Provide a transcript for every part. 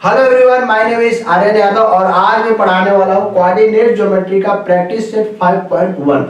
Hello everyone, my name is Aryan Yadav और आज मैं पढ़ाने वाला हूँ कोऑर्डिनेट ज्योमेट्री का प्रैक्टिस सेट 5.1।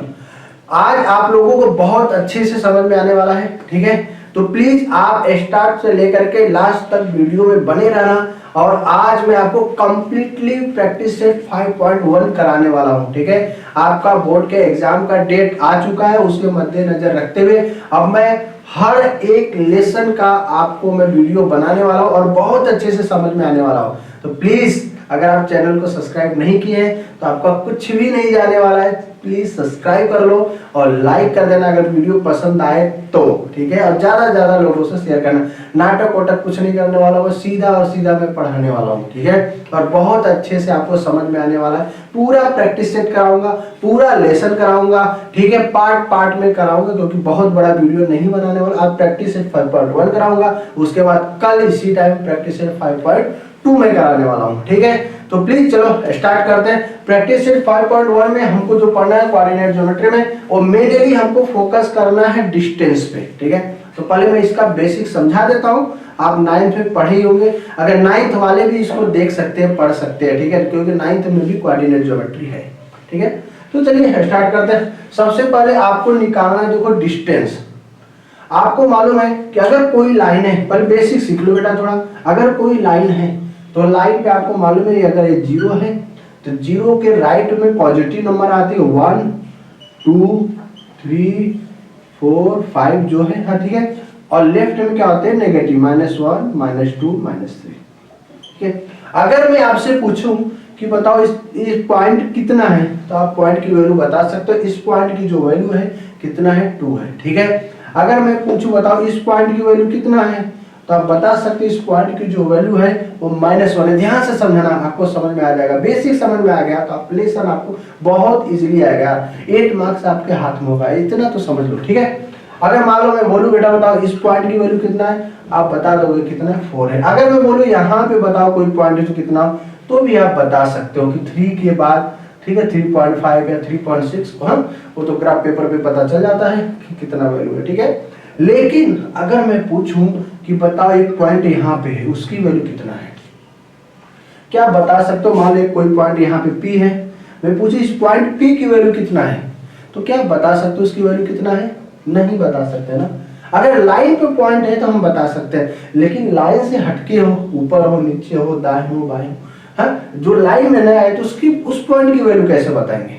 आज आप लोगों को बहुत अच्छे से समझ में आने वाला है, ठीक है। तो प्लीज आप स्टार्ट से लेकर के लास्ट तक वीडियो में बने रहना। और आज मैं आपको कंप्लीटली प्रैक्टिस सेट 5.1 कराने वाला हूँ, ठीक है। आपका बोर्ड के एग्जाम का डेट आ चुका है, उसके मद्देनजर रखते हुए अब मैं हर एक लेसन का आपको मैं वीडियो बनाने वाला हूं और बहुत अच्छे से समझ में आने वाला हूं। तो प्लीज अगर आप चैनल को सब्सक्राइब नहीं किए हैं तो आपका कुछ भी नहीं जाने वाला है। प्लीज सब्सक्राइब कर लो और लाइक कर देना अगर वीडियो पसंद आए तो, ठीक है। और ज्यादा ज्यादा लोगों से शेयर करना। नाटक वाटक कुछ नहीं करने वाला हूँ, सीधा और सीधा मैं पढ़ाने वाला हूँ, ठीक है। और बहुत अच्छे से आपको समझ में आने वाला है। पूरा प्रैक्टिस सेट कराऊंगा, पूरा लेसन कराऊंगा, ठीक है। पार्ट पार्ट में कराऊंगा क्योंकि बहुत बड़ा वीडियो नहीं बनाने वाला। आज प्रैक्टिस सेट 5.1 कराऊंगा, उसके बाद कल इसी टाइम प्रैक्टिस सेट 5.2 में कराने वाला हूँ, ठीक है। तो प्लीज चलो स्टार्ट करते हैं। प्रैक्टिस सेट 5.1 में हमको जो पढ़ना है कोऑर्डिनेट ज्योमेट्री में, वो मेनली हमको फोकस करना है डिस्टेंस पे, ठीक है। तो पहले मैं इसका बेसिक समझा देता हूँ। आप 9th में पढ़े ही होंगे, अगर 9th वाले भी इसको देख सकते हैं, पढ़ सकते हैं, ठीक है, क्योंकि 9th में भी कोऑर्डिनेट ज्योमेट्री है, ठीक है। तो चलिए स्टार्ट करते हैं। सबसे पहले आपको निकालना है, देखो डिस्टेंस। आपको मालूम है कि अगर कोई लाइन है, पहले बेसिक सीख लो बेटा थोड़ा। अगर कोई लाइन है तो लाइन पे आपको मालूम है अगर ये 0 है तो 0 के राइट में पॉजिटिव नंबर आते हैं 1 2 3 4 5 जो है, हाँ ठीक है। और लेफ्ट में क्या होते हैं नेगेटिव -1 -2 -3, ठीक है। अगर मैं आपसे पूछूं कि बताओ इस पॉइंट कितना है तो आप पॉइंट की वैल्यू बता सकते हो। इस पॉइंट की जो वैल्यू है कितना है, 2 है, ठीक है। अगर मैं पूछूं बताओ इस पॉइंट की वैल्यू कितना है तो आप बता सकते हैं इस पॉइंट की जो वैल्यू है वो -1 है। ध्यान से समझना, आपको समझ में आ जाएगा। बेसिक समझ में आ गया तो आप लेसन आपको बहुत इजीली आएगा। 8 मार्क्स आपके हाथ में होगा, इतना तो समझ लो, ठीक है। अगर मान लो मैं बोलूं बेटा बताओ इस पॉइंट की वैल्यू कितना है, आप बता दोगे कितना है, 4 है। अगर मैं बोलूं यहाँ पे बताओ कोई पॉइंट है तो कितना, तो भी आप बता सकते हो कि 3 के बाद, ठीक है, 3.5 या 3.6, वो तो ग्राफ पेपर पे पता चल जाता है कि कितना वैल्यू है, ठीक है। लेकिन अगर मैं पूछूं कि बताओ एक पॉइंट यहाँ पे है, उसकी वैल्यू कितना है, क्या बता सकते हो। मान लो कोई पॉइंट यहाँ पे P है, मैं पूछूं इस पॉइंट P की वैल्यू कितना है तो क्या बता सकते हो उसकी वैल्यू कितना है, नहीं बता सकते ना। अगर लाइन पे पॉइंट है तो हम बता सकते हैं, लेकिन लाइन से हटके हो, ऊपर हो, नीचे हो, दाएं हो, बाएं हो, हाँ, जो लाइन में नहीं आए तो उसकी उस पॉइंट की वैल्यू कैसे बताएंगे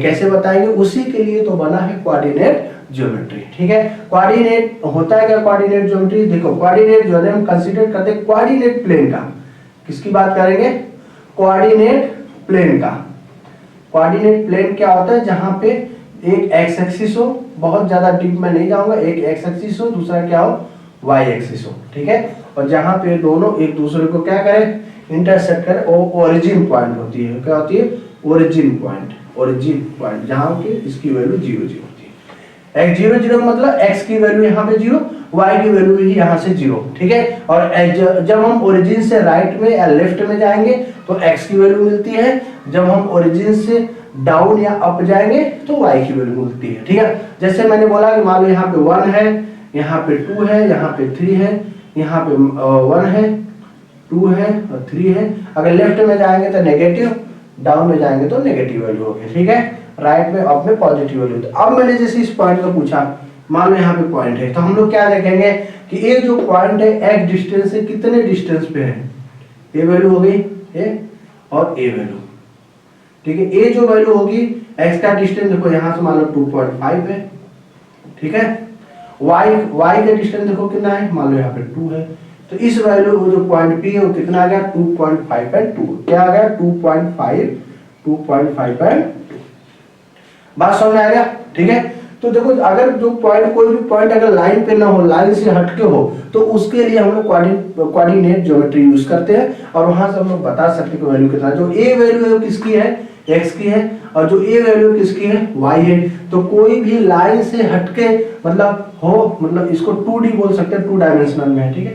कैसे बताएंगे। उसी के लिए तो बना है कोऑर्डिनेट ज्योमेट्री, ठीक है। कोऑर्डिनेट होता है क्या, कोऑर्डिनेट ज्योमेट्री देखो, कोऑर्डिनेट जो है हम कंसीडर करते हैं कोऑर्डिनेट प्लेन का। किसकी बात करेंगे, कोऑर्डिनेट प्लेन का। कोऑर्डिनेट प्लेन क्या होता है, जहां पे एक एक्स एक्सिस हो, बहुत ज्यादा डीप में नहीं जाऊंगा, एक एक्स एक्सिस हो, दूसरा क्या हो, वाई एक्सिस हो, ठीक है। और जहां पे दोनों एक दूसरे को क्या करें, इंटरसेक्ट करें, वो ओरिजिन पॉइंट होती है। क्या होती है, ओरिजिन पॉइंट जहां की इसकी वैल्यू 0 0 होती है। x 0 0 मतलब x की वैल्यू यहाँ पे 0, y की वैल्यू भी यहाँ से 0, ठीक है। और जब हम ओरिजिन से राइट में या लेफ्ट में जाएंगे तो x की वैल्यू मिलती है, जब हम ओरिजिन से डाउन या अप जाएंगे तो y की वैल्यू मिलती है, ठीक है। जैसे मैंने बोला कि मान लो यहाँ पे 1 है, यहाँ पे 2 है, यहाँ पे 3 है, यहाँ पे 1 है, 2 है और 3 है। अगर लेफ्ट में जाएंगे तो नेगेटिव, डाउन में जाएंगे तो नेगेटिव वैल्यू होगी, ठीक है। राइट में, अप में पॉजिटिव वैल्यू। तो अब मैंने जैसे इस पॉइंट को पूछा, मान लो यहाँ पे पॉइंट है, तो हम लोग क्या देखेंगे कि ये जो पॉइंट है x डिस्टेंस से कितने डिस्टेंस पे है, ये वैल्यू हो गई ए और ए वैल्यू, ठीक है। ए जो वैल्यू होगी x का डिस्टेंस देखो यहाँ से मान लो 2.5 है, ठीक है। y का डिस्टेंस देखो कितना है, मान लो यहाँ पे 2 है। तो इस वैल्यू जो पॉइंट P है वो कितना आ गया, 2.5 एंड 2, क्या आ गया 2.5 एंड 2। बात समझ में आ गया, ठीक है। तो देखो अगर जो पॉइंट, कोई भी पॉइंट अगर लाइन पे ना हो, लाइन से हटके हो, तो उसके लिए हम लोग कोऑर्डिनेट ज्योमेट्री यूज करते हैं और वहां से हम लोग बता सकते हैं कि वैल्यू कितना है। जो ए वैल्यू है वो किसकी है, x की है, और जो ए वैल्यू किसकी है, y है। तो कोई भी लाइन से हटके मतलब इसको 2D बोल सकते हैं, 2 डायमेंशनल में है, ठीक है।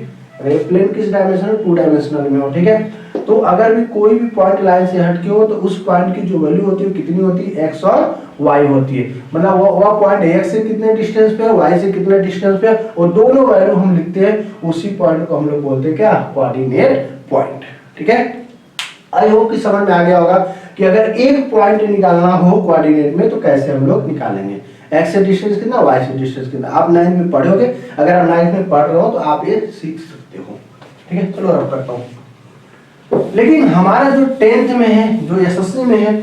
प्लेन किस डायमेंशन में, 2 डायमेंशनल में हो, ठीक है। तो अगर भी कोई भी पॉइंट लाइन से हटके हो तो उस पॉइंट की जो वैल्यू होती है कितनी होती है, x और y होती है। मतलब वो पॉइंट x से कितने डिस्टेंस पे है, y से कितने डिस्टेंस पे है, और दोनों वैल्यू हम लिखते हैं, उसी पॉइंट को हम लोग बोलते हैं क्या, कोऑर्डिनेट पॉइंट। ठीक है, आई होप कि समझ में आ गया होगा कि अगर एक पॉइंट निकालना हो कोऑर्डिनेट में तो कैसे हम लोग निकालेंगे। x से डिस्टेंस कितना, y से डिस्टेंस कितना, आप 9th में पढ़ोगे, अगर आप 9th में पढ़ रहे हो तो आप ये सीख सकते हो। ठीक है, चलो अब करता हूँ। लेकिन हमारा जो 10th में है, जो एसएससी में है,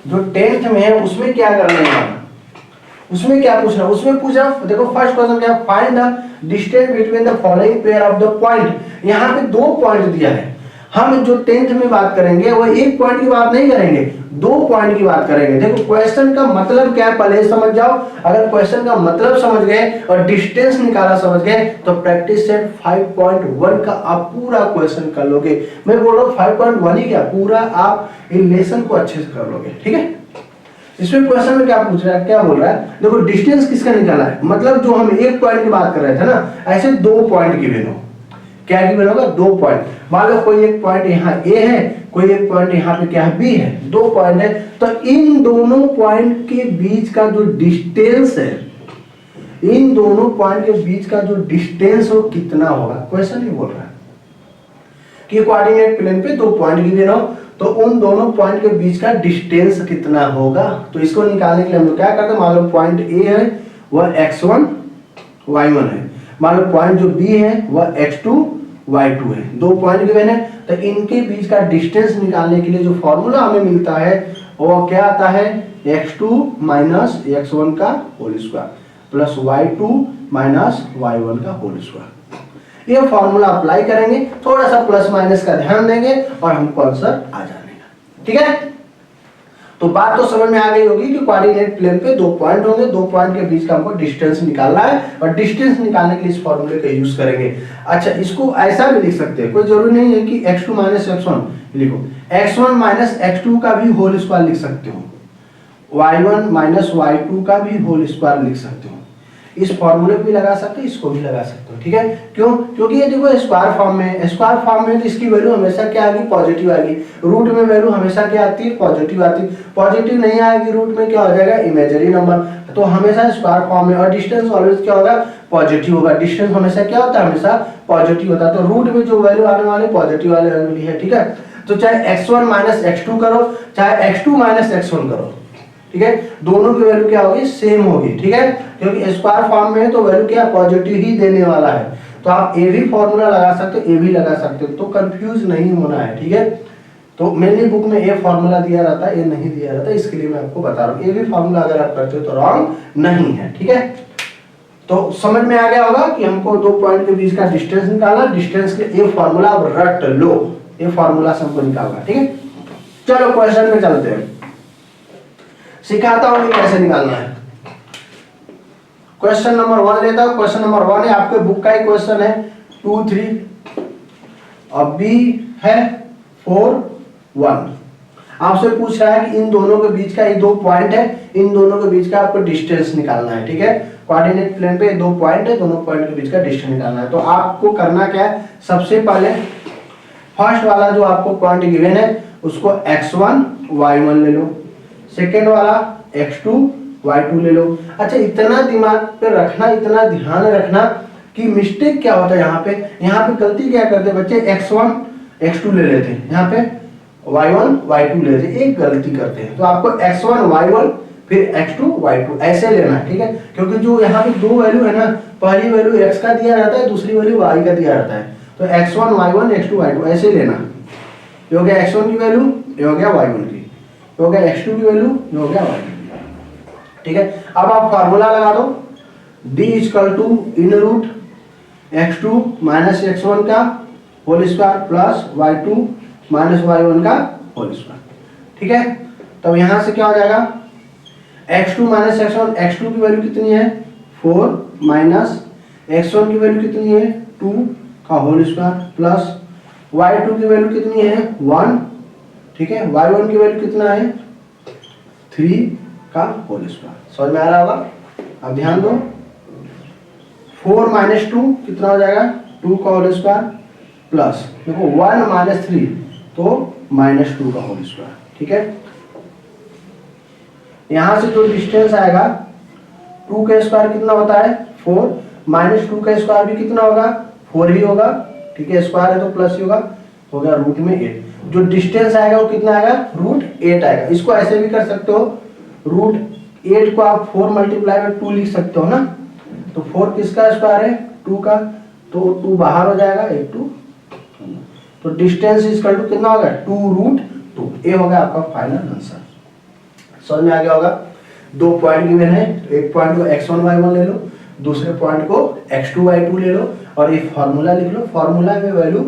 जो 10th में है, उसमें क्या करना है, उसमें क्या पूछना, उसमें पूछा, देखो फर्स्ट क्वेश्चन क्या, find the distance between the following pair of the point. यहाँ पे 2 पॉइंट दिया है। हम जो 10th में बात करेंगे वो एक पॉइंट की बात नहीं करेंगे, 2 पॉइंट की बात करेंगे। देखो क्वेश्चन का मतलब क्या है पहले समझ जाओ। अगर क्वेश्चन का मतलब समझ गए और डिस्टेंस निकाला समझ गए तो प्रैक्टिस सेट 5.1 का आप पूरा क्वेश्चन कर लोगे। मैं बोल रहा हूँ 5.1 ही क्या, पूरा आप इन लेसन को अच्छे से कर लोगे। ठीक है, इसमें क्वेश्चन में क्या पूछ रहा है, क्या बोल रहा है, देखो डिस्टेंस किसका निकाला है, मतलब जो हम एक पॉइंट की बात कर रहे थे ना, ऐसे 2 पॉइंट गिवन हो, क्या गिवन होगा, 2 पॉइंट। मान लो कोई एक पॉइंट यहाँ A है, कोई एक पॉइंट यहाँ पे क्या है, B है, 2 पॉइंट है, तो इन दोनों पॉइंट के बीच का जो डिस्टेंस है, इन दोनों पॉइंट के बीच का जो डिस्टेंस हो कितना होगा। क्वेश्चन ही बोल रहा है कि कोऑर्डिनेट प्लेन पे 2 पॉइंट गिवन हो तो उन दोनों पॉइंट के बीच का डिस्टेंस कितना होगा। तो इसको निकालने के लिए हम लोग क्या करते हैं, मान लो पॉइंट A है वह x1 y1 है, मान लो पॉइंट जो B है वह x2 y2 है, 2 पॉइंट गिवन है, तो इनके बीच का डिस्टेंस निकालने के लिए जो फॉर्मूला हमें मिलता है वो क्या आता है, x2 माइनस x1 का whole square plus y2 minus y1 का होल स्क्वायर। ये फॉर्मूला अप्लाई करेंगे, थोड़ा सा प्लस माइनस का ध्यान देंगे और हमको आंसर आ जाएगा। ठीक है, तो बात तो समझ में आ गई होगी कि कोऑर्डिनेट प्लेन पे 2 पॉइंट होंगे, 2 पॉइंट के बीच का हमको डिस्टेंस निकालना है और डिस्टेंस निकालने के लिए इस फॉर्मूले का यूज करेंगे। अच्छा, इसको ऐसा भी लिख सकते हैं, कोई जरूरी नहीं है कि x2 माइनस x1 लिखो, x1 माइनस x2 का भी होल स्क्वायर लिख सकते हो, y1 माइनस y2 का भी होल स्क्वायर लिख सकते हो। इस फॉर्मूले को भी लगा सकते हो, इसको भी लगा सकते हो। ठीक है, क्यों, क्योंकि ये देखो स्क्वायर फॉर्म में, स्क्वायर फॉर्म में तो इसकी वैल्यू हमेशा क्या आएगी, पॉजिटिव आएगी। रूट में वैल्यू हमेशा क्या आती है, पॉजिटिव आती है। पॉजिटिव नहीं आएगी रूट में, क्या हो जाएगा, इमेजिनरी नंबर। तो हमेशा स्क्वायर फॉर्म में, और डिस्टेंस ऑलवेज क्या होगा, पॉजिटिव होगा। डिस्टेंस हमेशा क्या होता है, हमेशा पॉजिटिव होता है। तो रूट में जो वैल्यू आने वाली पॉजिटिव वाली वाली है। ठीक है, तो चाहे x1 माइनस x2 करो, चाहे x2 माइनस x1 करो, ठीक है, दोनों की वैल्यू क्या होगी, सेम होगी। ठीक है, क्योंकि स्क्वायर फॉर्म में है तो वैल्यू क्या पॉजिटिव ही देने वाला है। तो आप ए भी फॉर्मूला लगा सकते हो, ए भी लगा सकते हो, तो कंफ्यूज नहीं होना है। ठीक है, तो मेरी बुक में ए फॉर्मूला दिया रहता है, ए नहीं दिया रहता, इसके लिए मैं आपको बता रहा हूँ। ए भी फॉर्मूला अगर आप करते हो तो रॉन्ग नहीं है। ठीक है, तो समझ में आ गया होगा कि हमको 2 पॉइंट के बीच का डिस्टेंस निकालना, डिस्टेंस के ए फॉर्मूला आप रट लो, ए फॉर्मूला से हमको निकालना। ठीक है, चलो क्वेश्चन में चलते हैं, सिखाता हूं कि कैसे निकालना है। क्वेश्चन नंबर 1 लेता हूं। क्वेश्चन नंबर 1 है आपके बुक का ही क्वेश्चन है, 2 3 और बी है 4 1। आपसे पूछ रहा है कि इन दोनों के बीच का, ये 2 पॉइंट है, इन दोनों के बीच का आपको डिस्टेंस निकालना है। ठीक है, कोऑर्डिनेट प्लेन पे 2 पॉइंट है, दोनों पॉइंट के बीच का डिस्टेंस निकालना है। तो आपको करना क्या है, सबसे पहले फर्स्ट वाला जो आपको पॉइंट गिवन है उसको x1 y1 ले लो, सेकेंड वाला x2 y2 ले लो। अच्छा, इतना दिमाग पे रखना, इतना ध्यान रखना कि मिस्टेक क्या होता है यहाँ पे गलती क्या करते बच्चे, x1 x2 ले लेते हैं, यहाँ पे y1 y2 ले लेते हैं, एक गलती करते हैं। तो आपको x1 y1 फिर x2 y2 ऐसे लेना है। ठीक है, क्योंकि जो यहाँ पे 2 वैल्यू है ना, पहली वैल्यू x का दिया रहता है, दूसरी वैल्यू y का दिया रहता है। तो x1 y1 x2 y2 ऐसे लेना, ये हो गया x1 की वैल्यू, ये हो गया y1 की, हो गया x2 की वैल्यू, ये हो गया y2। ठीक है, अब आप फार्मूला लगा दो, d इक्वल टू इन रूट x2 माइनस x1 का whole square plus y2 minus y1 का होल स्क्वायर। ठीक है, तब यहां से क्या हो जाएगा, x2 माइनस x1, x2 की वैल्यू कितनी है 4 माइनस x1 की वैल्यू कितनी है 2 का होल स्क्वायर प्लस y2 की वैल्यू कितनी है 1। ठीक है, y1 की वैल्यू कितना है 3 का होल स्क्वायर। समझ में आ रहा होगा, अब ध्यान दो, 4 माइनस 2 कितना हो जाएगा 2 का होल स्क्वायर प्लस देखो 1 माइनस 3 तो -2 का होल स्क्वायर। ठीक है, यहां से जो डिस्टेंस आएगा 2 का स्क्वायर कितना होता है 4, -2 का स्क्वायर भी कितना होगा 4 ही होगा। ठीक है, स्क्वायर है तो प्लस ही होगा, हो गया रूट में 8। जो डिस्टेंस आएगा वो कितना आएगा √8 आएगा। इसको ऐसे भी कर सकते हो, √8 को आप 4 × 2 लिख सकते हो ना। तो 4 किसका स्क्वायर है 2 का, तो 2 बाहर हो जाएगा, 1 2। तो डिस्टेंस इक्वल टू कितना होगा 2√2। ये होगा आपका फाइनल आंसर। समझ में आ गया होगा। 2 पॉइंट गिवन है, तो एक पॉइंट को x1 y1 ले लो, दूसरे पॉइंट को x2 y2 ले लो और ये फॉर्मूला लिख लो। फॉर्मूला में वैल्यू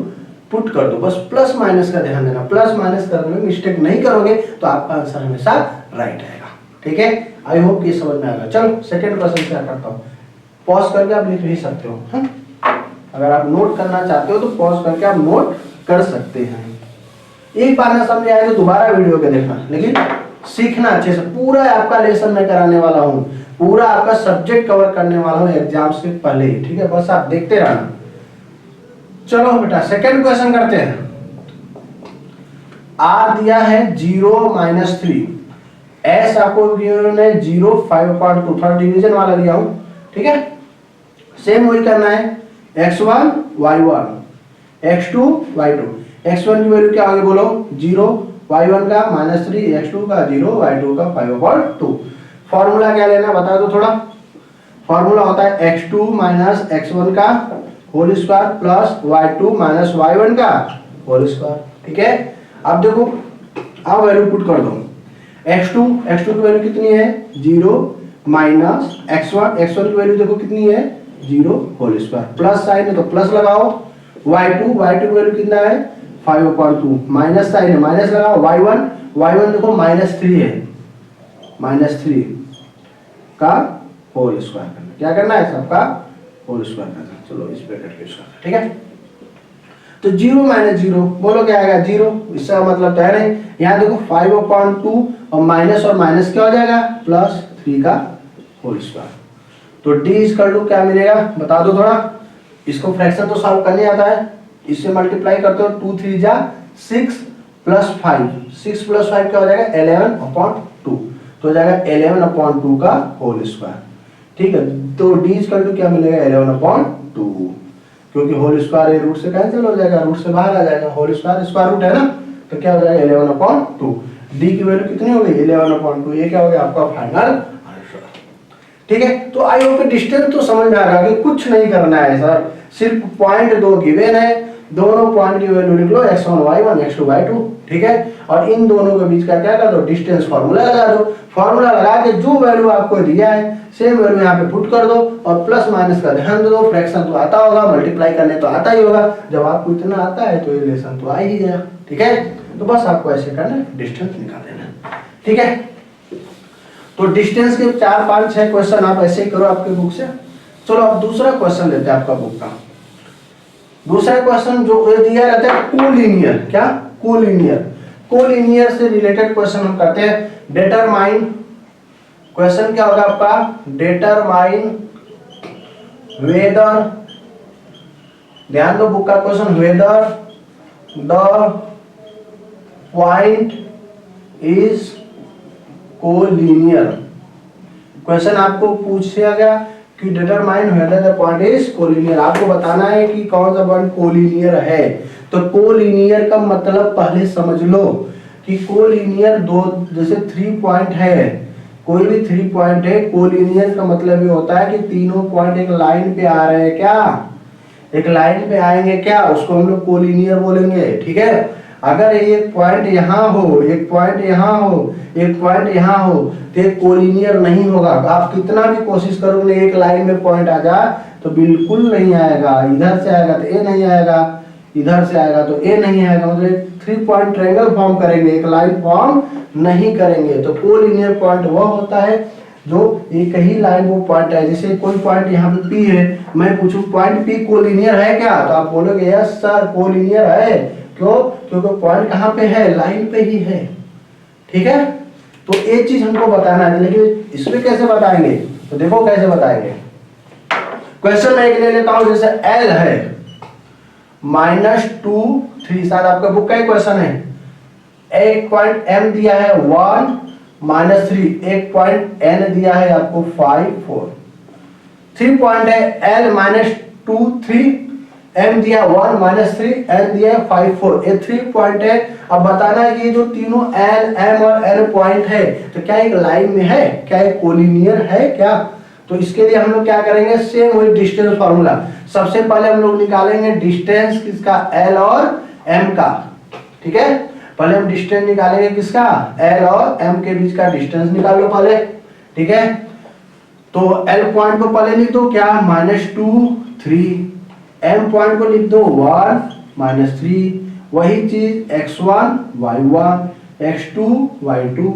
पुट कर दो, बस प्लस माइनस का ध्यान देना। प्लस माइनस करने में मिस्टेक नहीं करोगे तो आपका आंसर हमेशा राइट आएगा। ठीक है, आई होप कि समझ में आएगा। चलो सेकंड क्वेश्चन क्या करता हूँ, पॉज करके आप लिख भी सकते हो। हाँ? अगर आप नोट करना चाहते हो तो पॉज करके आप नोट कर सकते हैं। एक बार ना समझ आए तो दोबारा वीडियो के देखना, लेकिन सीखना अच्छे से। पूरा आपका लेसन मैं कराने वाला हूँ, पूरा आपका सब्जेक्ट कवर करने वाला हूँ एग्जाम से पहले ही। ठीक है, बस आप देखते रहना। चलो बेटा सेकंड क्वेश्चन करते हैं। आर दिया है 0 - 3, एस आपको गिवन है 0 5/2, थोड़ा डिवीजन वाला दिया हूं। ठीक है, सेम वही करना है, x1 y1 x2 y2। x1 की वैल्यू क्या आगे बोलो 0, y1 का -3, x2 का 0, y2 का 5/2। फॉर्मूला क्या लेना बता दो थोड़ा। फॉर्मूला होता है x2 - x1 का whole square plus y2 - y1 का होल स्क्वायर। ठीक है, अब देखो अब वैल्यू पुट कर दो। x2 की वैल्यू कितनी है 0 माइनस x1 की वैल्यू देखो कितनी है 0 होल स्क्वायर, प्लस साइन है तो प्लस लगाओ। y2 की वैल्यू कितना है 5/2, माइनस साइन है माइनस लगाओ। y1 देखो -3 है, -3 का होल स्क्वायर करना। क्या करना है सबका होल स्क्वायर करना। चलो इस ब्रैकेट के स्क्वायर। ठीक है, तो 0 - 0 बोलो क्या आएगा 0, इसका मतलब तो है नहीं। यहाँ देखो 5/2 और माइनस क्या हो जाएगा +3 का होल स्क्वायर। तो d क्या मिलेगा बता दो थोड़ा। इसको फ्रैक्शन तो सॉल्व करने आता है, इससे मल्टीप्लाई करते हो 2 3 जा 6 + 5, 6 + 5 क्या हो जाएगा 11/2, तो हो जाएगा 11/2 का होल स्क्वायर। ठीक है, तो d क्या मिलेगा 11/2, क्योंकि होल स्क्वायर ये रूट से कैंसिल हो जाएगा, रूट से बाहर आ जाएगा, होल स्क्वायर स्क्वायर रूट है ना, तो क्या हो जाएगा 11/2। d की वैल्यू कितनी हो गई 11/2, ये क्या हो गया आपका फाइनल आंसर। ठीक है, तो आई होप डिस्टेंस तो समझ में आ रहा है कि कुछ नहीं करना है सर, सिर्फ पॉइंट 2 गिवन है, दोनों पॉइंट की वैल्यू लिख लो x1 y1 x2 y2। ठीक है, और इन दोनों के बीच का क्या कर दो डिस्टेंस फार्मूला लगा दो। फार्मूला लगा के जो वैल्यू आपको दिया है सेम वैल्यू यहाँ पे पुट कर दो और प्लस माइनस का ध्यान दे दो। फ्रैक्शन तो आता होगा, मल्टीप्लाई करने तो आता ही होगा, जब आपको इतना आता है तो ये लेसन तो आ ही गया। ठीक है, तो बस आपको ऐसे करना है, डिस्टेंस निकाल देना। ठीक है, तो डिस्टेंस के 4 5 6 क्वेश्चन आप ऐसे ही करो आपके बुक से। चलो अब दूसरा क्वेश्चन लेते हैं आपका बुक का। दूसरा क्वेश्चन जो दिया रहता है कोलिनियर, क्या कोलिनियर से रिलेटेड क्वेश्चन हम करते हैं। डिटरमाइन, क्वेश्चन क्या होगा आपका डिटरमाइन वेदर, ध्यान दो बुक का question, whether the point is collinear. Question आपको पूछा गया कि determine whether the point is collinear, आपको बताना है कि कौन सा पॉइंट कोलिनियर है। तो कोलिनियर का मतलब पहले समझ लो कि कोलिनियर दो, जैसे 3 पॉइंट है, कोई भी 3 पॉइंट है, कोलिनियर का मतलब ये होता है कि तीनों पॉइंट एक लाइन पे आ रहे हैं, क्या एक लाइन पे आएंगे, क्या उसको हम लोग कोलिनियर बोलेंगे। ठीक है, अगर एक पॉइंट यहाँ हो, एक पॉइंट यहाँ हो, एक पॉइंट यहाँ हो, तो एक कोलिनियर नहीं होगा। आप कितना भी कोशिश करोगे एक लाइन में पॉइंट आ जाए तो बिल्कुल नहीं आएगा। इधर से आएगा तो ए नहीं आएगा, इधर से आएगा तो ए नहीं आएगा, मतलब 3 पॉइंट ट्रायंगल फॉर्म करेंगे, एक लाइन फॉर्म नहीं करेंगे। तो कोलिनियर पॉइंट वह होता है जो एक ही लाइन वो पॉइंट है। जैसे कोई पॉइंट यहाँ पे पी है, मैं पूछूं पॉइंट पी कोलिनियर है क्या, तो आप बोलोगे यस सर कोलिनियर है। क्यों? क्योंकि पॉइंट कहाँ पे है, लाइन पे ही है। ठीक है, तो एक चीज हमको बताना है, लेकिन इसमें कैसे बताएंगे, तो देखो कैसे बताएंगे। क्वेश्चन मैं एक ले लेता हूं, जैसे एल है, -2 3, शायद आपका बुक का ही क्वेश्चन है। एक पॉइंट m दिया है 1 -3, एक पॉइंट n दिया है आपको 5 4, 3 पॉइंट है l -2 3, m दिया 1 -3, n दिया 5 4, ये 3 पॉइंट है। अब बताना है कि ये जो तीनों l m और n पॉइंट है तो क्या एक लाइन में है, क्या एक कोलिनियर है क्या? तो इसके लिए हम लोग क्या करेंगे, सेम वही डिस्टेंस फार्मूला। सबसे पहले हम लोग निकालेंगे डिस्टेंस किसका, l और m का। ठीक है, पहले हम डिस्टेंस निकालेंगे किसका, l और m के बीच का डिस्टेंस निकाल लो पहले। ठीक है, तो l पॉइंट को पहले लिख दो क्या, -2 3, m पॉइंट को लिख दो 1 -3, वही चीज x1 y1 x2 y2,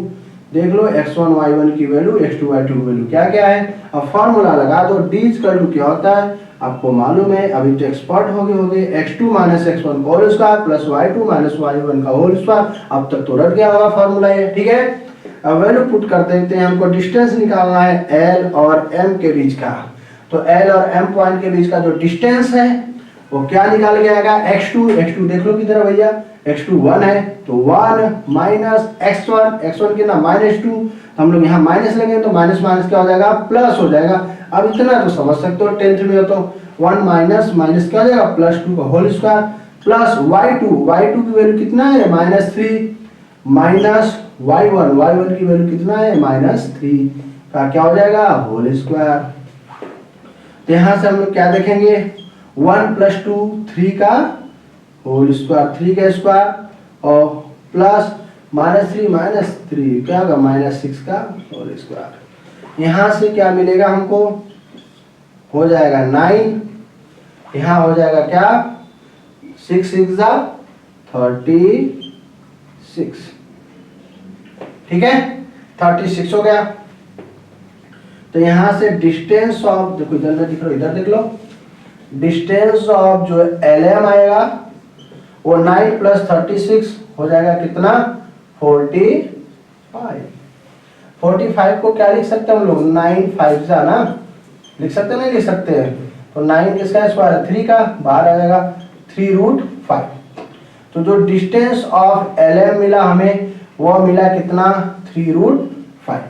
देख लो x1 y1 की वैल्यू x2 y2 की वैल्यू क्या क्या है। अब फार्मूला लगा दो, d इक्वल टू क्या होता है आपको मालूम है, अभी तो एक्सपर्ट हो गए x2 - x1 का whole square plus y2 - y1 का होल स्क्वायर। अब तक तो रट गया होगा फार्मूला ये। ठीक है, अब वैल्यू पुट कर देते हैं, हमको डिस्टेंस निकालना है l और m के बीच का। तो l और m पॉइंट के बीच का जो डिस्टेंस है वो क्या निकाल के आएगा, x2 देख लो किधर भैया, x2 1 है तो 1 माइनस x1 कितना -2, हम लोग यहाँ माइनस लेंगे तो माइनस माइनस क्या हो जाएगा, प्लस हो जाएगा। अब इतना तो समझ सकते हो 10th में हो तो 1 माइनस माइनस क्या हो जाएगा, +2 का होल स्क्वायर प्लस y2 की वैल्यू कितना है -3, माइनस y1 की वैल्यू कितना है -3 का क्या हो जाएगा, होल स्क्वायर। तो यहाँ से हम लोग क्या देखेंगे, 1 + 2 3 का होल स्क्वायर, 3 का स्क्वायर और प्लस -3 क्या होगा, -6 का होल स्क्वायर। यहाँ से क्या मिलेगा हमको, हो जाएगा 9, यहाँ हो जाएगा क्या 6 6 36। ठीक है, 36 हो गया। तो यहाँ से डिस्टेंस ऑफ, देखो इधर में दिख रहा, इधर देख लो, डिस्टेंस ऑफ जो LM आएगा वो 9 + 36 हो जाएगा कितना, 45। 45 को क्या लिख सकते हैं हम लोग, 9 5 जा ना, लिख सकते नहीं लिख सकते हैं, तो 9 किसका स्क्वायर, 3 का, बाहर आ जाएगा 3√5। तो जो डिस्टेंस ऑफ LM मिला हमें वो मिला कितना, 3√5।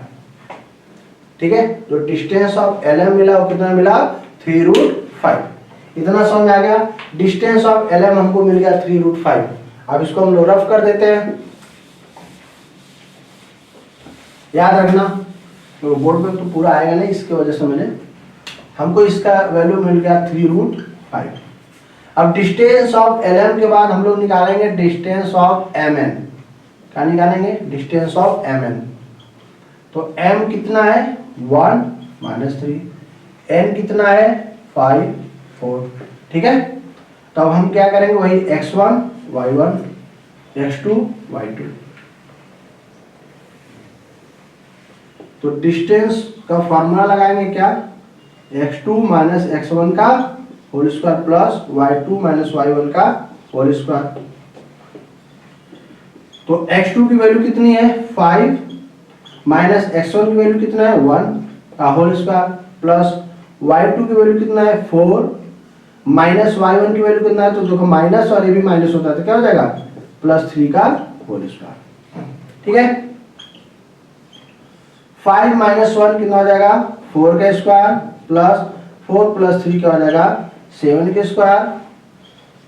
ठीक है, जो डिस्टेंस ऑफ LM मिला वो कितना मिला, 3√5। इतना समझ में आ गया, डिस्टेंस ऑफ LM हमको मिल गया 3√5। अब इसको हम लोग रफ कर देते हैं, याद रखना तो बोर्ड में तो पूरा आएगा नहीं, इसकी वजह से मैंने, हमको इसका वैल्यू मिल गया 3√5। अब डिस्टेंस ऑफ LM के बाद हम लोग निकालेंगे डिस्टेंस ऑफ MN। क्या निकालेंगे, डिस्टेंस ऑफ MN। तो m कितना है 1 -3, n कितना है 5 4। ठीक है, तो अब हम क्या करेंगे, वही x1 y1 x2 y2। तो डिस्टेंस का फॉर्मूला लगाएंगे क्या, x2 - x1 का whole square plus y2 - y1 का होल स्क्वायर। तो x2 की वैल्यू कितनी है 5, माइनस x1 की वैल्यू कितना है 1 का होल स्क्वायर प्लस y2 की वैल्यू कितना है 4, माइनस y1 की वैल्यू कितना है, तो देखो माइनस और ये भी माइनस होता है तो क्या हो जाएगा, +3 का होल स्क्वायर। ठीक है, 5 - 1 कितना हो जाएगा, 4 का स्क्वायर प्लस 4 + 3 क्या हो जाएगा, 7 का स्क्वायर।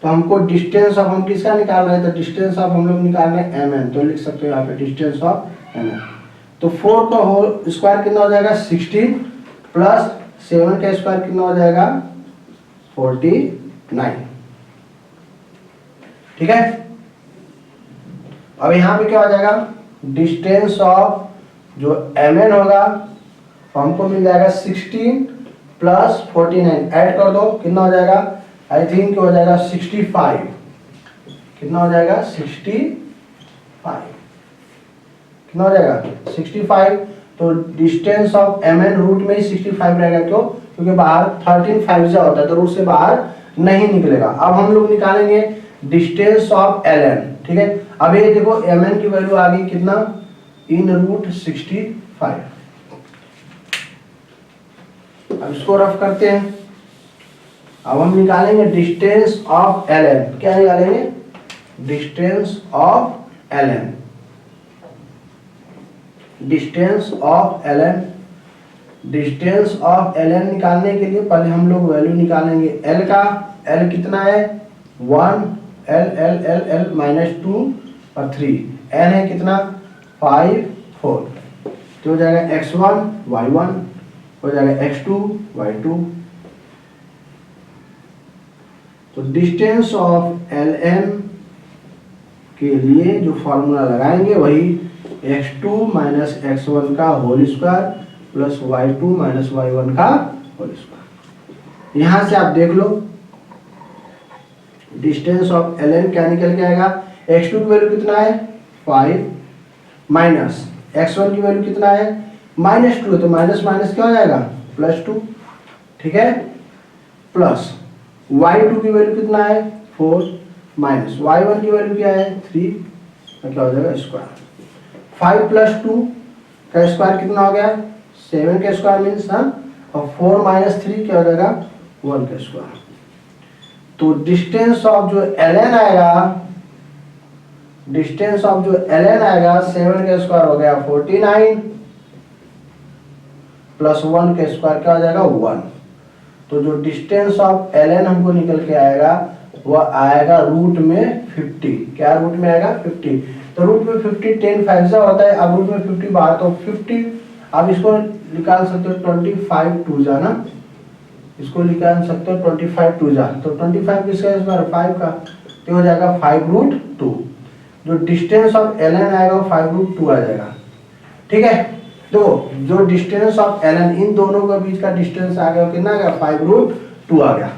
तो हमको डिस्टेंस ऑफ, हम किसका निकाल रहे हैं, तो डिस्टेंस ऑफ हम लोग निकाल रहे हैं MN, तो लिख सकते हो यहाँ पे डिस्टेंस ऑफ MN। तो 4 का होल स्क्वायर कितना हो जाएगा 16 प्लस 7 का स्क्वायर कितना हो जाएगा 49। ठीक है, अब यहाँ पे क्या हो जाएगा, डिस्टेंस ऑफ जो MN होगा तो हमको मिल जाएगा 16 प्लस 49, ऐड कर दो कितना हो जाएगा, आई थिंक हो जाएगा 65। कितना हो जाएगा 65, कितना हो जाएगा 65। तो डिस्टेंस ऑफ MN रूट में ही 65 रहेगा, क्यों, क्योंकि बाहर 13 5 होता है तो रूट से बाहर नहीं निकलेगा। अब हम लोग निकालेंगे डिस्टेंस ऑफ LN। ठीक है, अब ये देखो MN की वैल्यू आ गई कितना, √65। अब इसको रफ करते हैं, अब हम निकालेंगे डिस्टेंस ऑफ एल एन। क्या निकालेंगे? Distance of L N. Distance of L N. Distance of L N निकालने के लिए पहले हम लोग वैल्यू निकालेंगे एल का। एल कितना है? 1, L L L L minus 2 और 3। एन है कितना? 5, 4। तो हो जाएगा x1 y1, हो जाएगा x2 y2। तो डिस्टेंस ऑफ एल एन के लिए जो फॉर्मूला लगाएंगे वही x2 माइनस x1 का whole square plus y2 minus y1 का होल स्क्वायर। यहां से आप देख लो डिस्टेंस ऑफ एल एन क्या निकल के आएगा? x2 की वैल्यू कितना है? 5 माइनस x1 की वैल्यू कितना है? -2 है, तो माइनस माइनस क्या हो जाएगा? +2। ठीक है, प्लस y2 की वैल्यू कितना है? 4 माइनस y1 की वैल्यू क्या है? 3। तो क्या हो जाएगा? स्क्वायर। 5 + 2 का स्क्वायर कितना हो गया? 7 का स्क्वायर मीन्स और 4 माइनस 3 क्या हो जाएगा? 1 का स्क्वायर। तो डिस्टेंस ऑफ जो एल एन आएगा, डिस्टेंस ऑफ जो एल एन आएगा 7 का स्क्वायर हो गया 49 प्लस 1 का स्क्वायर क्या हो जाएगा? 1। तो जो डिस्टेंस ऑफ एल एन हमको निकल के आएगा वह आएगा रूट में 50। क्या रूट में आएगा? 50। तो रूट में 50 10 5 होता है। अब रूट में 50 बाहर तो 50, आप इसको निकाल सकते हो 25 टू जा ना, इसको निकाल सकते हो 25 टू जा। तो 25 किसका स्क्वायर? 5 का। तो हो जाएगा 5√2। जो डिस्टेंस ऑफ एल एन आएगा वो 5√2 आ जाएगा। ठीक है, तो जो डिस्टेंस ऑफ एल एन इन दोनों के बीच का डिस्टेंस आ गया कितना आ गया? 5√2 आ गया।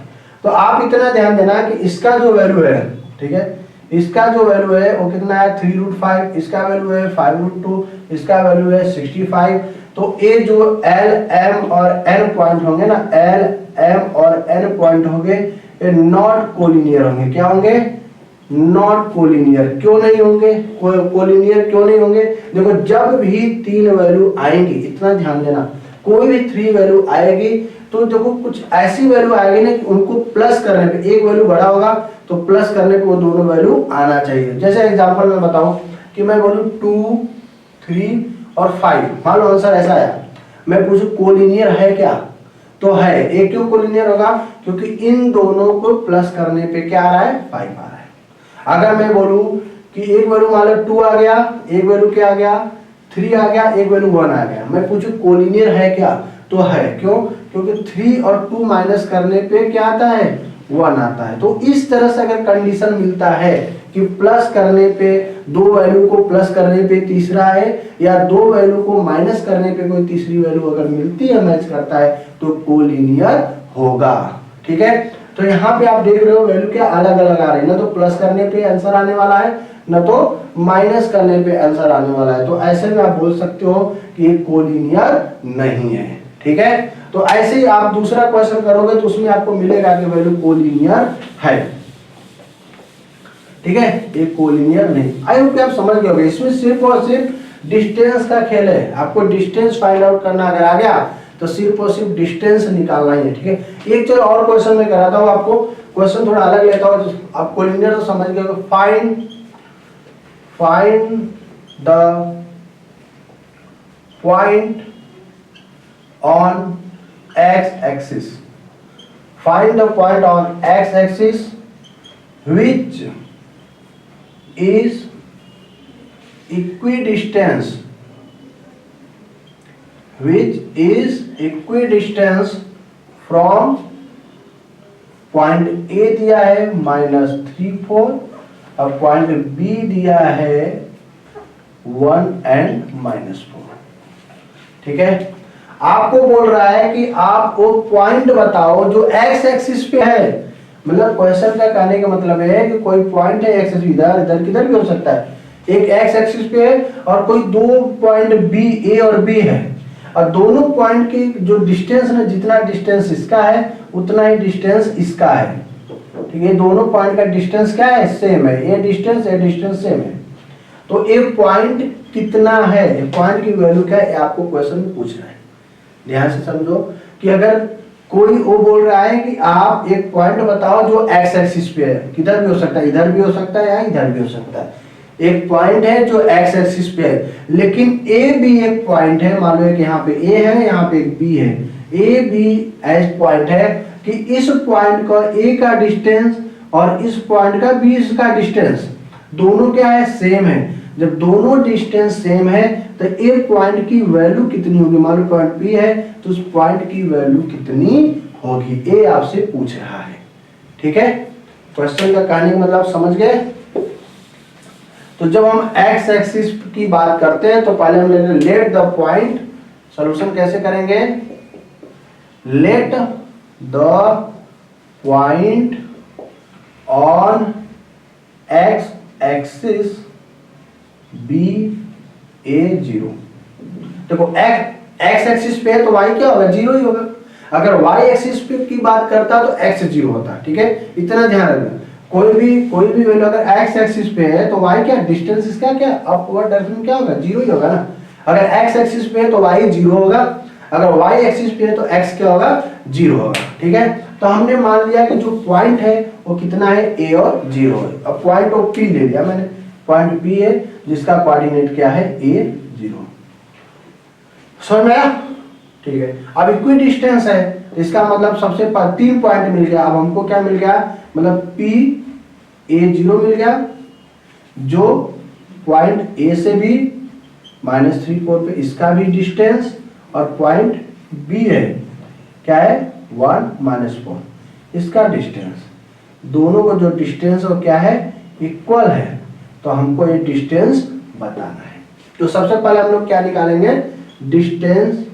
तो आप इतना ध्यान देना कि इसका जो वैल्यू है, ठीक है, इसका जो वैल्यू है वो कितना है? 3√5। इसका वैल्यू है 5√2। इसका वैल्यू है 65। तो ये जो एल एम और एन पॉइंट होंगे ना, एल एम और एन पॉइंट होंगे, ये नॉट कोलिनियर होंगे। क्या होंगे? Not collinear. क्यों नहीं होंगे? कोलिनियर क्यों नहीं होंगे? देखो, जब भी 3 वैल्यू आएंगी, इतना ध्यान देना, कोई भी 3 वैल्यू आएगी तो देखो कुछ ऐसी वैल्यू आएगी ना कि उनको प्लस करने पे, एक वैल्यू बड़ा होगा तो प्लस करने पे वो दोनों वैल्यू आना चाहिए। जैसे एग्जांपल मैं बताऊं कि मैं बोलूं 2, 3 और 5, मान लो आंसर ऐसा आया, मैं पूछूं कोलिनियर है क्या? तो है। एक क्यों कोलिनियर होगा? क्योंकि इन दोनों को प्लस करने पे क्या आ रहा है? 5 आ रहा है। अगर मैं बोलूं कि एक वैल्यू मान लो 2 आ गया, एक वैल्यू क्या आ गया? 3 आ गया, एक वैल्यू 1 आ गया, मैं पूछूं कोलिनियर है क्या? तो है। क्यों? क्योंकि 3 और 2 माइनस करने पे क्या आता है? 1 आता है। तो इस तरह से अगर कंडीशन मिलता है कि प्लस करने पे, 2 वैल्यू को प्लस करने पे तीसरा है, या 2 वैल्यू को माइनस करने पे कोई तीसरी वैल्यू अगर मिलती है, मैच करता है, तो कोलिनियर होगा। ठीक है, तो यहाँ पे आप देख रहे हो वैल्यू क्या अलग अलग आ रही है, ना तो प्लस करने पे आंसर आने वाला है, ना तो माइनस करने पे आंसर आने वाला है। तो ऐसे में आप बोल सकते हो कि ये कोलिनियर नहीं है। ठीक है, तो ऐसे ही आप दूसरा क्वेश्चन करोगे तो उसमें आपको मिलेगा कि वैल्यू कोलिनियर है। ठीक है, ये कोलिनियर नहीं। आई होप आप समझ गए होंगे। इसमें सिर्फ और सिर्फ डिस्टेंस का खेल है। आपको डिस्टेंस फाइंड आउट करना अगर आ गया तो सिर्फ और सिर्फ डिस्टेंस निकालना ही है। ठीक है, एक चलो और क्वेश्चन में कराता हूं आपको। क्वेश्चन थोड़ा अलग लेता हूं, आप कोलिनियर तो समझ गए। Find the point on x-axis. Find the point on x-axis which is equidistance, from point A दिया है -3, 4 और पॉइंट B दिया है 1 and -4। ठीक है, आपको बोल रहा है कि आप वो पॉइंट बताओ जो एक्स एक्सिस पे है। मतलब क्वेश्चन का कहने का मतलब है कि कोई पॉइंट है एक्सिस, इधर इधर किधर भी हो सकता है, एक एक्स एक्सिस पे है और कोई 2 पॉइंट बी, ए और बी है, और दोनों पॉइंट की जो डिस्टेंस है, जितना डिस्टेंस इसका है उतना ही डिस्टेंस इसका है। ठीक है, दोनों पॉइंट का डिस्टेंस क्या है? सेम है। ये डिस्टेंस सेम है। तो एक पॉइंट कितना है, पॉइंट की वैल्यू क्या है, आपको क्वेश्चन में पूछ रहा है। ध्यान से समझो कि अगर कोई वो बोल रहा है कि आप एक पॉइंट बताओ जो एक्स एक्सिस पे है, किधर भी हो सकता है, इधर भी हो सकता है या इधर भी हो सकता है। एक पॉइंट है जो एक्स एक्सिस पे है, लेकिन ए भी एक पॉइंट है। मान लो कि यहाँ पे ए है, यहाँ पे एक बी है। ए बी एज पॉइंट है कि इस पॉइंट का ए का डिस्टेंस और इस पॉइंट का बी का डिस्टेंस दोनों क्या है, सेम है। जब दोनों डिस्टेंस सेम है तो ए पॉइंट की वैल्यू कितनी होगी। मान लो पॉइंट बी है तो उस पॉइंट की वैल्यू कितनी होगी, ए आपसे पूछ रहा है। ठीक है, क्वेश्चन का कहानी मतलब समझ गए। तो जब हम एक्स एक्सिस की बात करते हैं तो पहले हम लेंगे लेट द पॉइंट। सॉल्यूशन कैसे करेंगे, let the point on x axis be a zero. देखो एक्स एक्सिस पे है तो वाई क्या होगा, जीरो ही होगा। अगर वाई एक्सिस पे की बात करता तो एक्स जीरो होता। ठीक है, इतना ध्यान रखना। कोई भी वैल्यू अगर एक्स एक्सिस पे है तो वाई क्या, डिस्टेंस इसका क्या अपवर्ड डायरेक्शन क्या होगा, जीरो ही होगा ना। अगर एक्स एक्सिस पे है तो वाई जीरो होगा, अगर वाई एक्सिस पे है तो एक्स क्या होगा, जीरो होगा। ठीक है, तो हमने मान लिया कि जो पॉइंट है वो कितना है, ए और जीरो है। अब पॉइंट ऑफ पी ले लिया मैंने, पॉइंट पी है जिसका कोऑर्डिनेट क्या है, ए जीरो। समझ में आया। ठीक है, अब इक्वी डिस्टेंस है, इसका मतलब सबसे 3 पॉइंट मिल गया। अब हमको क्या मिल गया, मतलब पी ए जीरो मिल गया, जो पॉइंट ए से भी -3 4 पे इसका भी डिस्टेंस, और पॉइंट बी है क्या है 1 -4 इसका डिस्टेंस। दोनों को जो डिस्टेंस वो क्या है, इक्वल है। तो हमको ये डिस्टेंस बताना है। तो सबसे पहले हम लोग क्या निकालेंगे, डिस्टेंस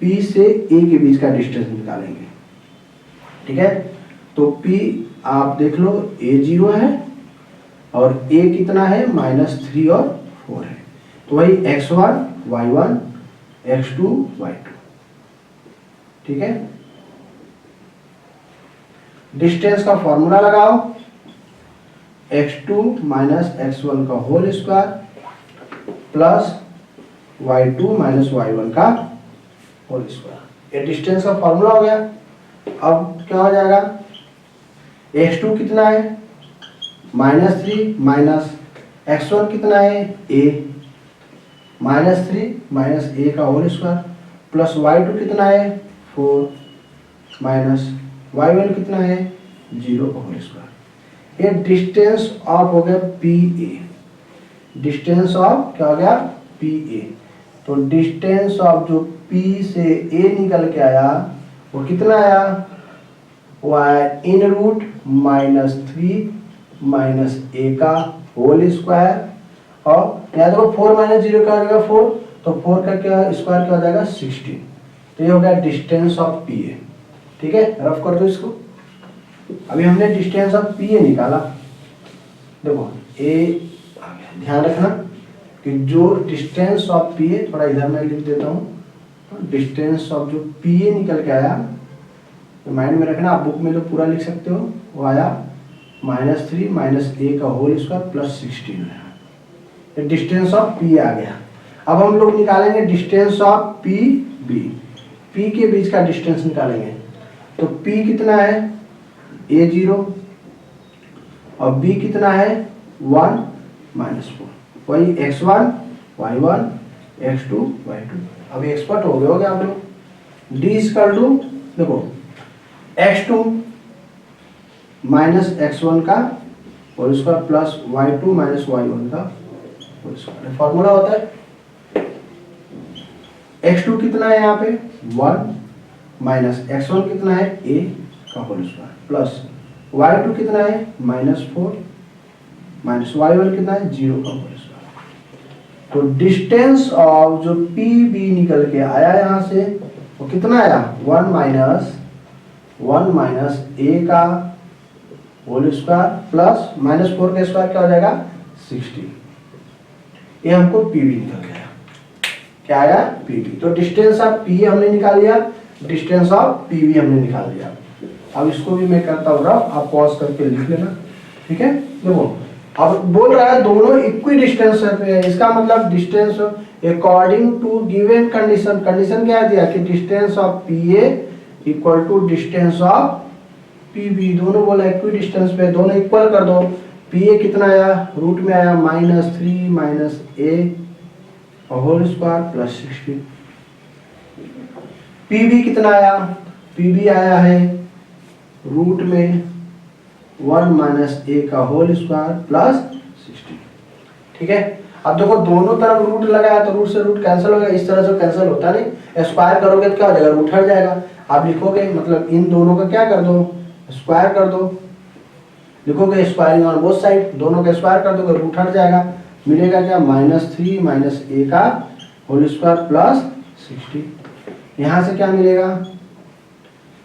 P से A के बीच का डिस्टेंस निकालेंगे। ठीक है, तो P आप देख लो A जीरो है और A कितना है, -3 और 4 है। तो वही x1 y1 x2 y2। ठीक है, डिस्टेंस का फॉर्मूला लगाओ, x2 - x1 का whole square plus y2 - y1 का होल स्क्वायर। ये डिस्टेंस का फॉर्मूला हो गया। अब क्या हो जाएगा, x2 कितना है -3 माइनस x1 कितना है a, -3 - a का होल स्क्वायर प्लस y2 कितना है 4 माइनस y1 कितना है 0 का होल स्क्वायर। ये डिस्टेंस ऑफ हो गया PA, डिस्टेंस ऑफ क्या हो गया PA। तो डिस्टेंस ऑफ जो P से A निकल के आया वो कितना आया, वो आया √-3 - a का होल स्क्वायर, और या देखो 4 - 0 का हो जाएगा 4, तो 4 का क्या स्क्वायर क्या हो जाएगा 16। तो ये हो गया डिस्टेंस ऑफ PA। ठीक है, रफ कर दो इसको। अभी हमने डिस्टेंस ऑफ PA निकाला, देखो A आ गया। ध्यान रखना कि जो डिस्टेंस ऑफ PA, थोड़ा इधर मैं लिख देता हूँ, डिस्टेंस ऑफ जो PA निकल के आया, तो माइंड में रखना, आप बुक में तो पूरा लिख सकते हो, वो आया -3 - a का होल स्क्वायर प्लस 16 है। ये डिस्टेंस ऑफ PA आ गया। अब हम लोग निकालेंगे डिस्टेंस ऑफ PB, P के बीच का डिस्टेंस निकालेंगे। तो P कितना है A 0 और B कितना है 1 - 4, वही x1 y1 x2 y2। अभी एक्सपर्ट हो गए होगे आप लोग। D = देखो x2 - x1 का whole square plus y2 - y1 का होल स्क्वायर। फॉर्मूला होता है x2 कितना है यहाँ पे 1 माइनस x1 कितना है a का होल स्क्वायर प्लस y2 कितना है -4 माइनस y1 कितना है 0 का होल स्क्वायर। तो डिस्टेंस ऑफ जो PB निकल के आया यहाँ से वो कितना आया 1 माइनस a का होल स्क्वायर प्लस -4 का स्क्वायर क्या हो जाएगा 60। ये हमको PB निकल गया। क्या आया PB। तो डिस्टेंस ऑफ PA हमने निकाल लिया, डिस्टेंस ऑफ PB हमने निकाल लिया। अब इसको भी मैं करता हूँ रफ, आप पॉज करके लिख लेना। ठीक है, देखो अब बोल रहा है दोनों इक्वी डिस्टेंस पे है, इसका मतलब distance according to given condition. Condition क्या दिया कि distance of PA equal to distance of P B, दोनों बोला इक्वी डिस्टेंस पे, दोनों इक्वल कर दो। पी ए कितना आया, रूट में आया -3 minus A whole square plus 16। P B कितना आया, पी बी आया है रूट में 1 माइनस ए का होल स्क्वायर प्लस 16। ठीक है, अब देखो दोनों तरफ रूट लगाया तो रूट से रूट कैंसिल हो गया, इस तरह से कैंसिल होता नहीं, स्क्वायर करोगे तो क्या हो जाएगा, रूट हट जाएगा। आप लिखोगे मतलब इन दोनों का क्या कर दो, स्क्वायर कर दो, लिखोगे स्क्वायरिंग ऑन बोथ साइड, दोनों का स्क्वायर कर दोगे रूट हट जाएगा, मिलेगा क्या -3 माइनस ए का होल स्क्वायर प्लस 60। यहाँ से क्या मिलेगा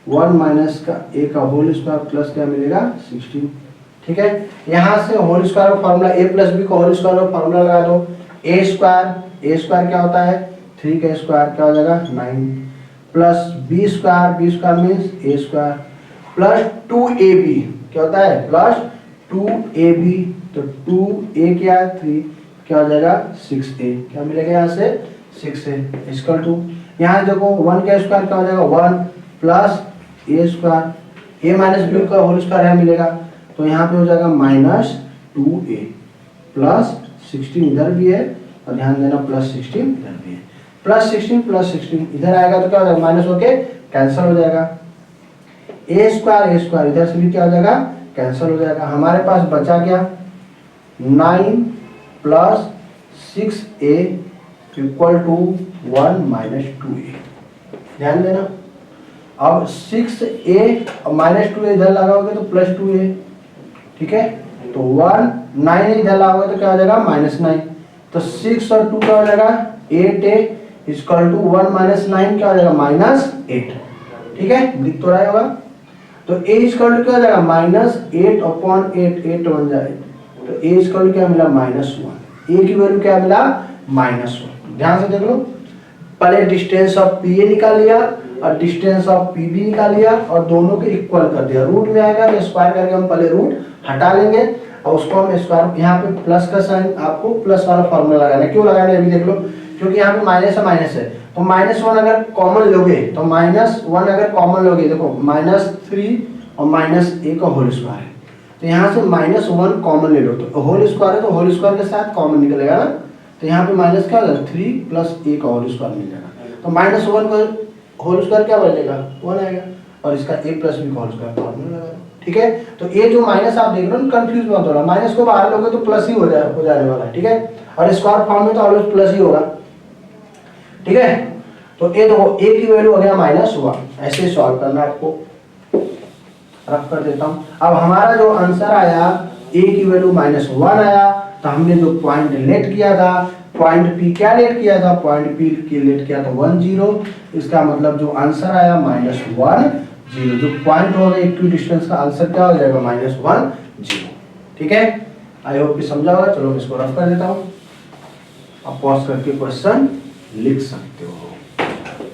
1 माइनस का ए का होल स्क्वायर प्लस क्या मिलेगा 16। ठीक है, यहाँ से होल स्क्वायर का फॉर्मूला ए प्लस बी का होल स्क्वायर का फॉर्मूला लगा दो, ए स्क्वायर क्या होता है 3 का स्क्वायर क्या हो जाएगा 9 प्लस बी स्क्वायर मीन्स ए स्क्वायर प्लस 2ab क्या होता है प्लस 2ab, तो 2a क्या है 3 क्या हो जाएगा 6a, क्या मिलेगा यहाँ से 6a इक्वल टू, यहाँ देखो 1 का स्क्वायर क्या हो जाएगा 1 प्लस ए स्क्वायर, ए माइनस बी का होल स्क्वायर है मिलेगा, तो यहाँ पे हो जाएगा -2a प्लस 16 इधर भी है, और ध्यान देना प्लस 16 इधर भी है, प्लस 16 इधर आएगा तो क्या हो जाएगा माइनस होके कैंसिल हो जाएगा, ए स्क्वायर इधर से भी क्या हो जाएगा कैंसिल हो जाएगा। हमारे पास बचा क्या 9 plus 6a equal to 1 minus 2a, ध्यान देना। अब 6a माइनस 2a इधर लगाओगे तो प्लस 2a, ठीक है, तो 9 इधर लगाओगे तो क्या हो जाएगा -9, तो 6 और 2 क्या हो जाएगा 8a इक्वल टू 1 माइनस 9 क्या हो जाएगा -8। ठीक है, दिख तो रहा होगा, तो a इक्वल टू क्या हो जाएगा -8/8, 8 बन जाएगा, तो a इक्वल टू क्या मिला -1, a की वैल्यू क्या मिला -1। ध्यान से देख लो, पहले डिस्टेंस ऑफ पी ए निकाल लिया और डिस्टेंस ऑफ पी बी निकाल लिया और दोनों के इक्वल कर दिया, रूट में आएगा तो स्क्वायर करके हम पहले रूट हटा लेंगे और उसको हम स्क्वायर, यहाँ पे प्लस का साइन आपको प्लस वाला फॉर्मूला लगाना है, क्यों लगाना है अभी देख लो, क्योंकि यहाँ पे माइनस है, तो -1 अगर कॉमन लोगे तो -1 अगर कॉमन लोगे, देखो -3 और -a का होल स्क्वायर है, तो यहाँ से -1 कॉमन ले लो, तो होल स्क्वायर है तो होल स्क्वायर के साथ कॉमन निकलेगा ना, तो यहाँ पे माइनस क्या होगा 3 प्लस a का होल स्क्वायर मिल जाएगा, तो -1 का होल स्क्वायर क्या बचेगा 1 आएगा, और इसका a प्लस b का होल स्क्वायर फॉर्मूला लगा। ठीक है, तो ये जो माइनस आप देख रहे हो कंफ्यूज मत हो रहा, माइनस को बाहर लोगे तो प्लस ही हो जाने वाला है। ठीक है, और स्क्वायर फॉर्म में तो ऑलवेज प्लस ही होगा। ठीक है, तो ये देखो a की वैल्यू हो गया -1, ऐसे सॉल्व करना, आपको रफ कर देता हूं। अब हमारा जो आंसर आया a की वैल्यू -1 आया, तो हमने जो पॉइंट लेट किया था, पॉइंट p क्या लेट किया था, पॉइंट p की लेट किया था 1 0, इसका मतलब जो आंसर आया -1 0, जो पॉइंट होगा इक्वी डिस्टेंस का आंसर क्या हो जाएगा -1 0। ठीक है, आई होप कि समझा होगा। चलो इसको रफ कर देता हूं, अब पॉज करके क्वेश्चन लिख सकते हो।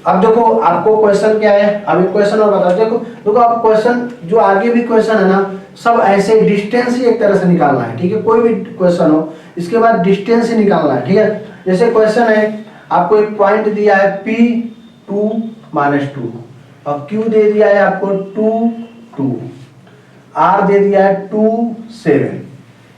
अब देखो आपको क्वेश्चन क्या है, अब एक क्वेश्चन और बताओ, देखो आप क्वेश्चन जो आगे भी क्वेश्चन है ना, सब ऐसे डिस्टेंस ही एक तरह से निकालना है। ठीक है, कोई भी क्वेश्चन हो इसके बाद डिस्टेंस ही निकालना है। ठीक है, जैसे क्वेश्चन है आपको एक पॉइंट दिया है P2 -2 और Q दे दिया है आपको 2 2, R दे दिया है 2 7,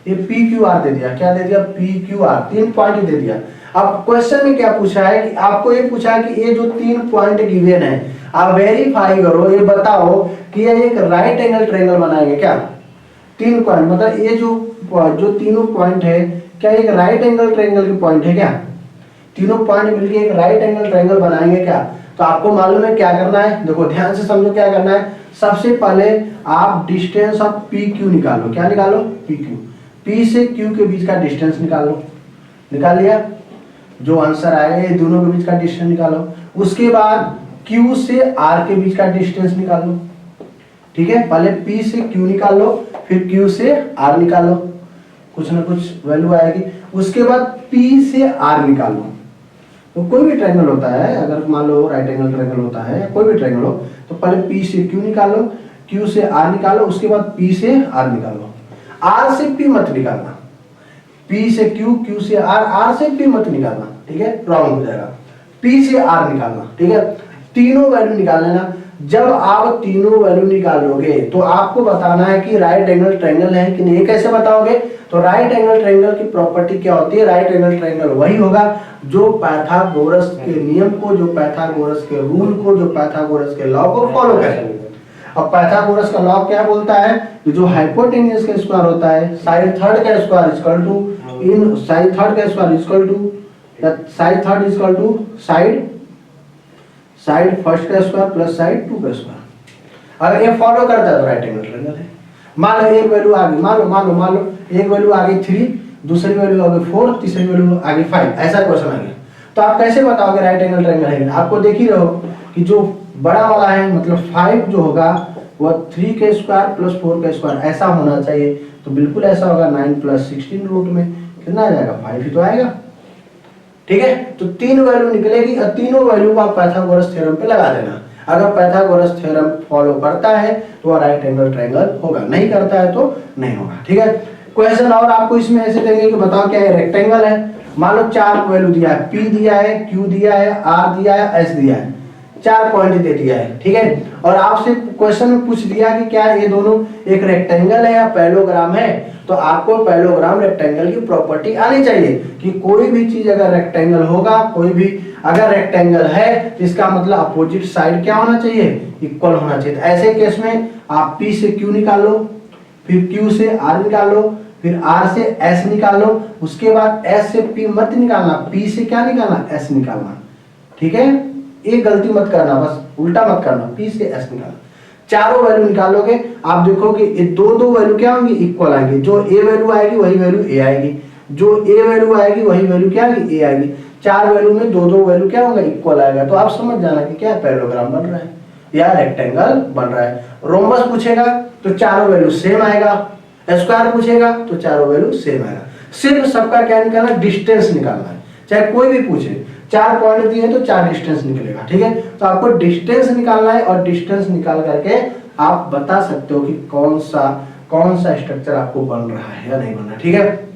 ये PQR दे दिया, क्या दे दिया PQR, 3 पॉइंट दे दिया। अब क्वेश्चन में क्या पूछा है कि आपको ये पूछा है कि ये जो 3 पॉइंट गिवन है आप वेरीफाई करो, ये बताओ कि ये एक राइट एंगल ट्रायंगल बनाएंगे क्या। 3 पॉइंट मतलब ये जो तीनों पॉइंट है क्या एक राइट एंगल ट्रायंगल की पॉइंट है क्या, तीनों पॉइंट मिलकर एक राइट एंगल ट्रायंगल बनाएंगे क्या। तो आपको मालूम है क्या करना है, देखो ध्यान से समझो क्या करना है। सबसे पहले आप डिस्टेंस ऑफ PQ निकालो, क्या निकालो PQ, P से Q के बीच का डिस्टेंस निकालो, निकाल लिया, जो आंसर आएगा ये दोनों के बीच का डिस्टेंस निकालो। उसके बाद Q से R के बीच का डिस्टेंस निकालो। ठीक है, पहले P से Q निकाल लो, फिर Q से R निकालो, कुछ ना कुछ वैल्यू आएगी। उसके बाद P से R निकालो, तो कोई भी ट्रायंगल होता है, अगर मान लो राइट एंगल ट्रायंगल होता है कोई भी ट्रायंगल हो, तो पहले P से Q निकालो, Q से R निकालो, उसके बाद P से R निकालो। R से P मत निकालना, P से Q, Q से R, R से P मत निकालना, ठीक है, रॉन्ग हो जाएगा। P से R निकालना, ठीक है, तीनों वैल्यू निकाल लेना। जब आप तीनों वैल्यू निकालोगे तो आपको बताना है कि राइट एंगल ट्रायंगल है कि नहीं। कैसे बताओगे? तो राइट एंगल ट्रायंगल की प्रॉपर्टी क्या होती है? राइट एंगल ट्रायंगल वही होगा जो पाइथागोरस के नियम को, जो पाइथागोरस के रूल को, जो पाइथागोरस के लॉ को फॉलो करे। अब पाइथागोरस का लॉ क्या बोलता है कि जो हाइपोटेन्यूज का स्क्वायर होता है साइड थर्ड का square equal to in side third का square equal to side third equal to side first का स्क्वायर प्लस साइड 2 का स्क्वायर। अगर ये फॉलो करता है तो राइट एंगल ट्रायंगल है। मान लो एक वैल्यू आगे, मान लो एक वैल्यू आगे 3, दूसरी वैल्यू आगे 4, तीसरी वैल्यू आगे 5, ऐसा क्वेश्चन आ गया तो आप कैसे बताओगे राइट एंगल ट्रायंगल है? आपको देख ही रहो कि जो बड़ा वाला है मतलब 5 जो होगा वो 3 के स्क्वायर प्लस 4 का स्क्वायर ऐसा होना चाहिए। तो बिल्कुल ऐसा होगा 9 प्लस 16 रूट में कितना आ जाएगा? 5 ही तो आएगा। ठीक है, तो 3 वैल्यू निकलेगी और तीनों वैल्यू को आप पाइथागोरस थ्योरम पे लगा देना। अगर पाइथागोरस थ्योरम फॉलो करता है तो वह राइट एंगल ट्रायंगल होगा, नहीं करता है तो नहीं होगा। ठीक है, क्वेश्चन और आपको इसमें ऐसे देंगे कि बताओ क्या है रेक्टेंगल है। मान लो 4 वैल्यू दिया है, P दिया है, Q दिया है, R दिया है, S दिया है, 4 पॉइंट दे दिया है। ठीक है, और आपसे क्वेश्चन में पूछ दिया कि क्या ये दोनों एक रेक्टेंगल है या पैरेललोग्राम है। तो आपको पैरेललोग्राम रेक्टेंगल की प्रॉपर्टी आनी चाहिए कि कोई भी चीज अगर रेक्टेंगल होगा, कोई भी अगर रेक्टेंगल है तो इसका मतलब अपोजिट साइड क्या होना चाहिए? इक्वल होना चाहिए। तो ऐसे केस में आप P से Q निकाल लो, फिर Q से R निकाल लो, फिर R से S निकाल लो, उसके बाद S से P मत निकालना, P से क्या निकालना? S निकालना। ठीक है, एक गलती मत करना, बस उल्टा मत करना, P से S निकालना। चारों वैल्यू निकालोगे आप देखोगे ये दो वैल्यू क्या होंगी? इक्वल आएंगे। जो A वैल्यू आएगी वही वैल्यू A आएगी, जो A वैल्यू आएगी वही वैल्यू क्या आएगी? A आएगी। 4 वैल्यू में दो वैल्यू क्या होगा? इक्वल आएगा। तो आप समझ जाना कि क्या पैरेललोग्राम बन रहा है या रेक्टेंगल बन रहा है। रोम्बस पूछेगा तो चारों वैल्यू सेम आएगा, स्क्वायर पूछेगा तो चारों वैल्यू सेम आएगा। सिर्फ सबका क्या निकालना? डिस्टेंस निकालना है। चाहे कोई भी पूछे, 4 पॉइंट दिए तो 4 डिस्टेंस निकलेगा। ठीक है, तो आपको डिस्टेंस निकालना है और डिस्टेंस निकाल करके आप बता सकते हो कि कौन सा स्ट्रक्चर आपको बन रहा है या नहीं बन रहा है। ठीक है,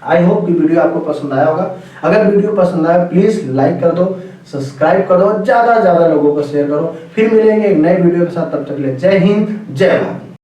आई होप कि वीडियो आपको पसंद आया होगा। अगर वीडियो पसंद आया प्लीज लाइक कर दो, सब्सक्राइब करो, ज्यादा लोगों को शेयर करो। फिर मिलेंगे एक नए वीडियो के साथ, तब तक के लिए जय हिंद, जय भारत।